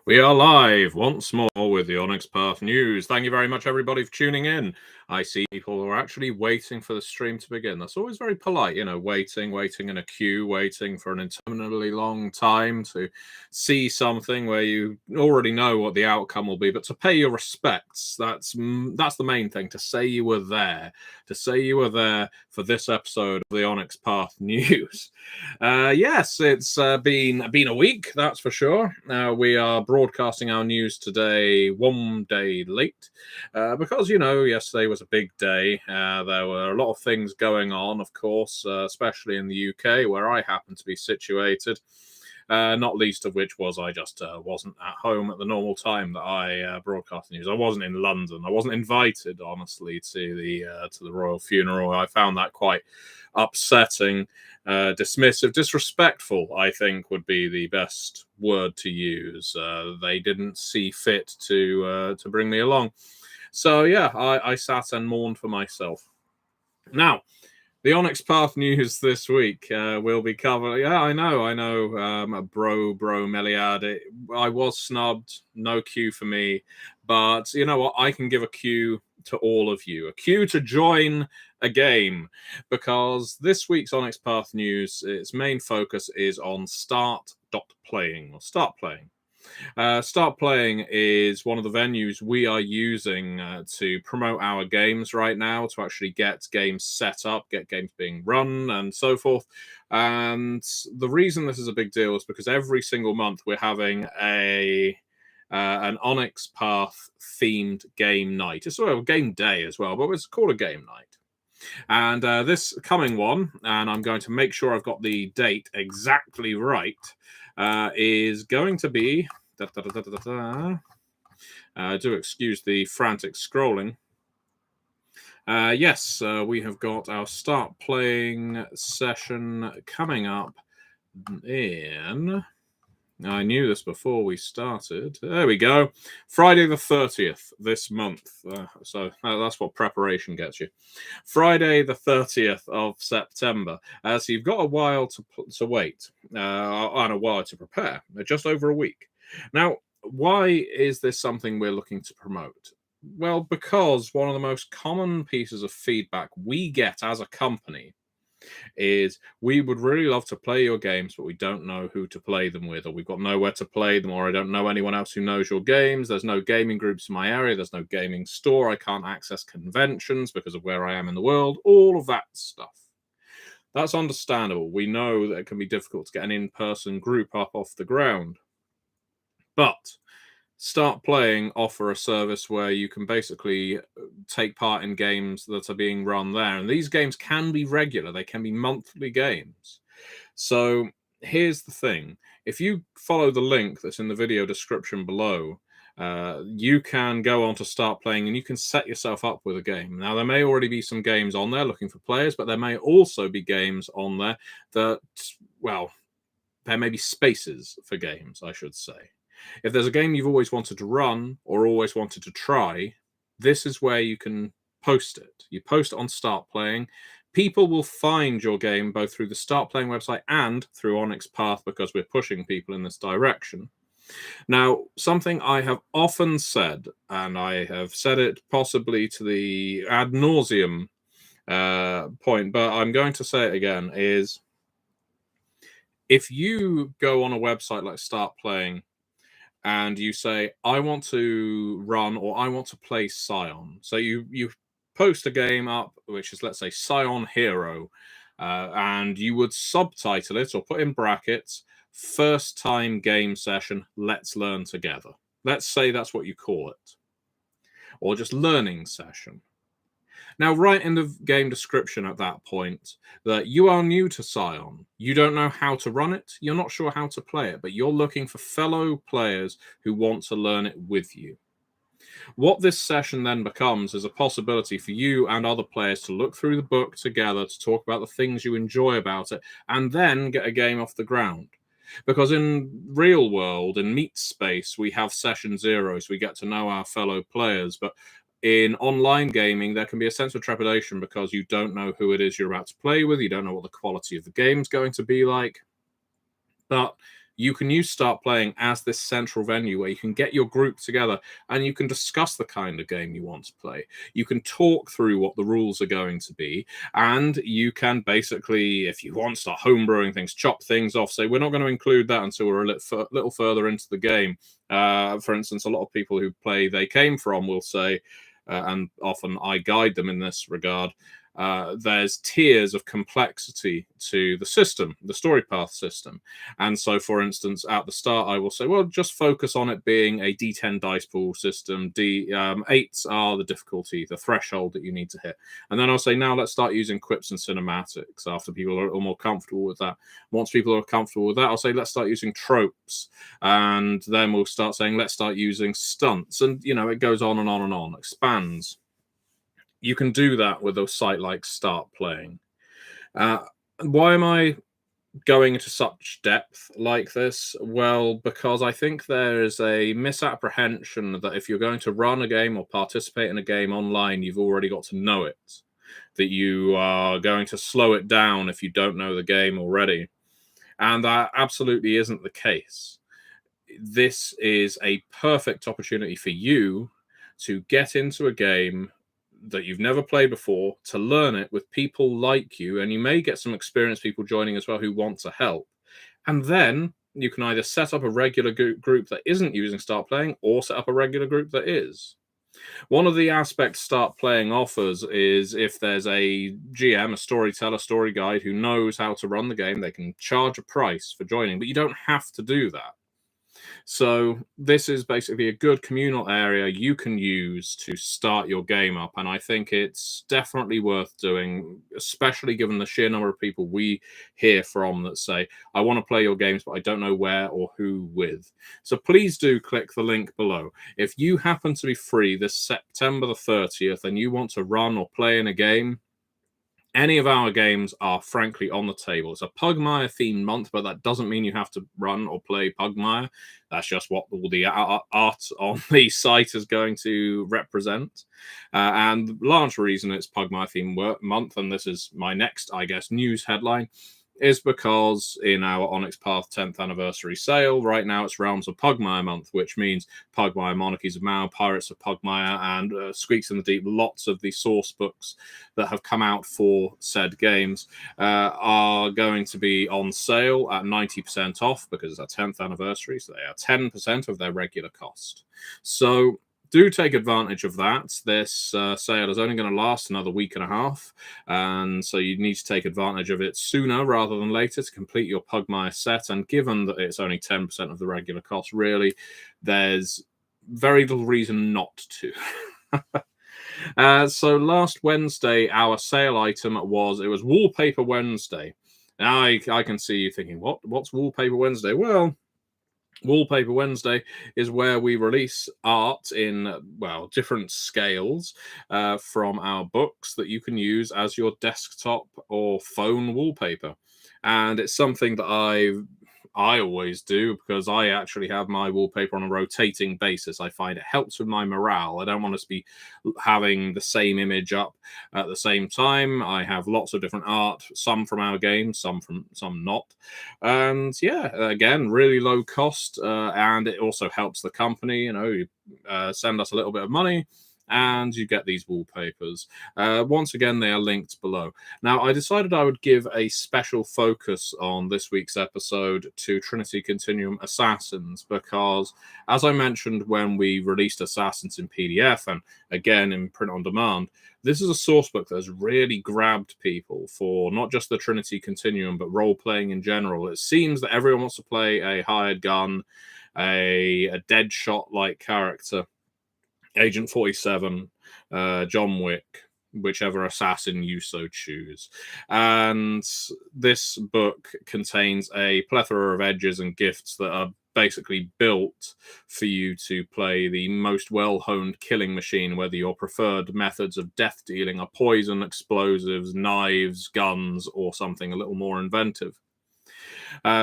We are live once more with the Onyx Path News. Thank you very much, everybody, for tuning in. I see people who are actually waiting for the stream to begin. That's always very polite, waiting in a queue, waiting for an interminably long time to see something where you already know what the outcome will be. But to pay your respects, that's the main thing. To say you were there, for this episode of the Onyx Path News. Yes, it's been a week, that's for sure. We are broadcasting our news today 1 day late because, yesterday was a big day. There were a lot of things going on, of course, especially in the UK, where I happen to be situated. Not least of which was I just wasn't at home at the normal time that I broadcast news. I wasn't in London. I wasn't invited, honestly, to the royal funeral. I found that quite upsetting, dismissive, disrespectful, I think would be the best word to use. They didn't see fit to bring me along. So, yeah, I sat and mourned for myself. Now, the Onyx Path News this week will be covering. Yeah, I know. Bro, Meliad. I was snubbed. No queue for me. But you know what? I can give a queue to all of you. A queue to join a game. Because this week's Onyx Path News, its main focus is on Start.Playing or Start Playing. Start.Playing is one of the venues we are using to promote our games right now, to actually get games set up, get games being run, and so forth. And the reason this is a big deal is because every single month we're having an Onyx Path themed game night. It's sort of a game day as well, but it's called a game night. And this coming one, and I'm going to make sure I've got the date exactly right, is going to be... do excuse the frantic scrolling. Yes, we have got our Start Playing session coming up in... I knew this before we started. There we go. Friday the 30th this month. So that's what preparation gets you. Friday the 30th of September. So you've got a while to wait and a while to prepare. Just over a week. Now, why is this something we're looking to promote? Well, because one of the most common pieces of feedback we get as a company is we would really love to play your games, but we don't know who to play them with, or we've got nowhere to play them, or I don't know anyone else who knows your games. There's no gaming groups in my area. There's no gaming store. I can't access conventions because of where I am in the world. All of that stuff. That's understandable. We know that it can be difficult to get an in-person group up off the ground. But Start.Playing offer a service where you can basically take part in games that are being run there. And these games can be regular. They can be monthly games. So here's the thing. If you follow the link that's in the video description below, you can go on to Start.Playing and you can set yourself up with a game. Now, there may already be some games on there looking for players, but there may also be games on there that, well, there may be spaces for games, I should say. If there's a game you've always wanted to run or always wanted to try, this is where you can post it. You post it on Start.Playing. People will find your game both through the Start.Playing website and through Onyx Path because we're pushing people in this direction. Now, something I have often said, and I have said it possibly to the ad nauseum point, but I'm going to say it again, is if you go on a website like Start.Playing and you say, I want to run or I want to play Scion. So you post a game up, which is, let's say, Scion Hero, and you would subtitle it or put in brackets, first time game session, let's learn together. Let's say that's what you call it. Or just learning session. Now, write in the game description at that point that you are new to Scion. You don't know how to run it. You're not sure how to play it, but you're looking for fellow players who want to learn it with you. What this session then becomes is a possibility for you and other players to look through the book together, to talk about the things you enjoy about it, and then get a game off the ground. Because in real world, in meat space, we have session zeros. We get to know our fellow players, but in online gaming, there can be a sense of trepidation because you don't know who it is you're about to play with. You don't know what the quality of the game's going to be like. But you can use Start Playing as this central venue where you can get your group together and you can discuss the kind of game you want to play. You can talk through what the rules are going to be, and you can basically, if you want, start homebrewing things, chop things off, say, we're not going to include that until we're a little further into the game. For instance, a lot of people who play They Came From will say, and often I guide them in this regard, there's tiers of complexity to the system, the story path system. And so, for instance, at the start, I will say, well, just focus on it being a D10 dice pool system. Eights are the difficulty, the threshold that you need to hit. And then I'll say, now let's start using quips and cinematics after people are a little more comfortable with that. Once people are comfortable with that, I'll say, let's start using tropes. And then we'll start saying, let's start using stunts. And, it goes on and on and on, expands. You can do that with a site like Start Playing. Why am I going into such depth like this? Well, because I think there is a misapprehension that if you're going to run a game or participate in a game online, you've already got to know it. That you are going to slow it down if you don't know the game already. And that absolutely isn't the case. This is a perfect opportunity for you to get into a game that you've never played before, to learn it with people like you, and you may get some experienced people joining as well who want to help. And then you can either set up a regular group that isn't using Start Playing, or set up a regular group that is. One of the aspects Start Playing offers is if there's a GM, a storyteller, story guide who knows how to run the game, they can charge a price for joining, but you don't have to do that. So this is basically a good communal area you can use to start your game up. And I think it's definitely worth doing, especially given the sheer number of people we hear from that say, I want to play your games, but I don't know where or who with. So please do click the link below. If you happen to be free this September the 30th and you want to run or play in a game, any of our games are frankly on the table. It's a Pugmire themed month, but that doesn't mean you have to run or play Pugmire. That's just what all the art on the site is going to represent. And the large reason it's Pugmire themed month, and this is my next, I guess, news headline, is because in our Onyx Path 10th anniversary sale, right now it's Realms of Pugmire month, which means Pugmire, Monarchies of Mao, Pirates of Pugmire, and Squeaks in the Deep, lots of the source books that have come out for said games are going to be on sale at 90% off because it's our 10th anniversary, so they are 10% of their regular cost. So do take advantage of that. This sale is only going to last another week and a half, and so you need to take advantage of it sooner rather than later to complete your Pugmire set. And given that it's only 10% of the regular cost, really, there's very little reason not to. So last Wednesday, our sale item was Wallpaper Wednesday. Now I can see you thinking, what's Wallpaper Wednesday? Well, Wallpaper Wednesday is where we release art in, well, different scales from our books that you can use as your desktop or phone wallpaper. And it's something that I always do because I actually have my wallpaper on a rotating basis. I find it helps with my morale. I don't want us to be having the same image up at the same time. I have lots of different art, some from our games, some not. And yeah, again, really low cost. And it also helps the company, you send us a little bit of money and you get these wallpapers. Once again, they are linked below. Now, I decided I would give a special focus on this week's episode to Trinity Continuum Assassins because, as I mentioned when we released Assassins in PDF and again in print on demand, this is a source book that has really grabbed people for not just the Trinity Continuum, but role-playing in general. It seems that everyone wants to play a hired gun, a dead shot-like character, Agent 47, John Wick, whichever assassin you so choose. And this book contains a plethora of edges and gifts that are basically built for you to play the most well-honed killing machine, whether your preferred methods of death dealing are poison, explosives, knives, guns, or something a little more inventive.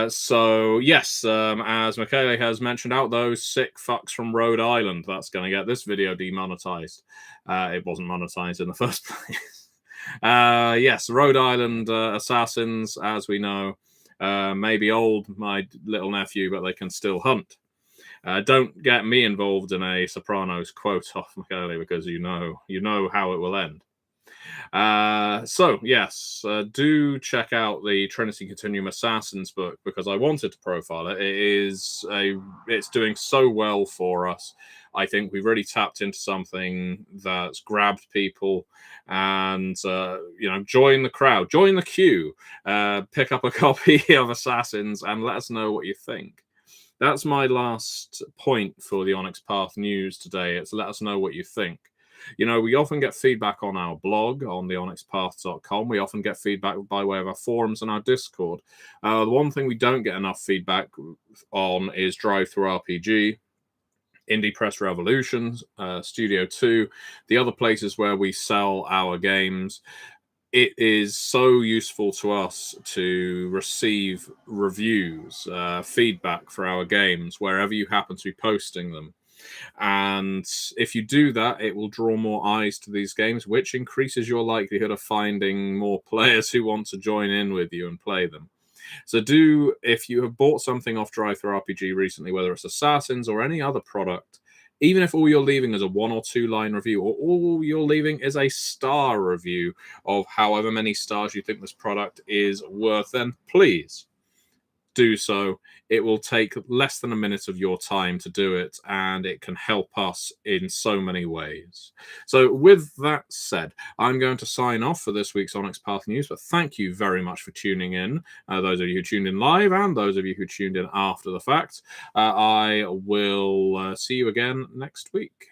So yes, as Michele has mentioned out, those sick fucks from Rhode Island, that's going to get this video demonetized. It wasn't monetized in the first place. Yes, Rhode Island assassins, as we know, Maybe old, my little nephew, but they can still hunt. Don't get me involved in a Sopranos quote off McCurley, because you know how it will end. So yes, do check out the Trinity Continuum Assassins book, because I wanted to profile it. It's doing so well for us. I think we've really tapped into something that's grabbed people, and join the crowd, join the queue, pick up a copy of Assassins, and let us know what you think. That's my last point for the Onyx Path news today. It's let us know what you think. We often get feedback on our blog on theonyxpath.com. We often get feedback by way of our forums and our Discord. The one thing we don't get enough feedback on is Drive-Thru RPG, Indie Press Revolutions, Studio 2, the other places where we sell our games. It is so useful to us to receive reviews, feedback for our games, wherever you happen to be posting them. And if you do that, it will draw more eyes to these games, which increases your likelihood of finding more players who want to join in with you and play them. So if you have bought something off Drive-Thru RPG recently, whether it's Assassins or any other product, even if all you're leaving is a 1 or 2 line review, or all you're leaving is a star review of however many stars you think this product is worth, then please do so. It will take less than a minute of your time to do it, and it can help us in so many ways. So with that said, I'm going to sign off for this week's Onyx Path News, but thank you very much for tuning in, those of you who tuned in live and those of you who tuned in after the fact. I will see you again next week.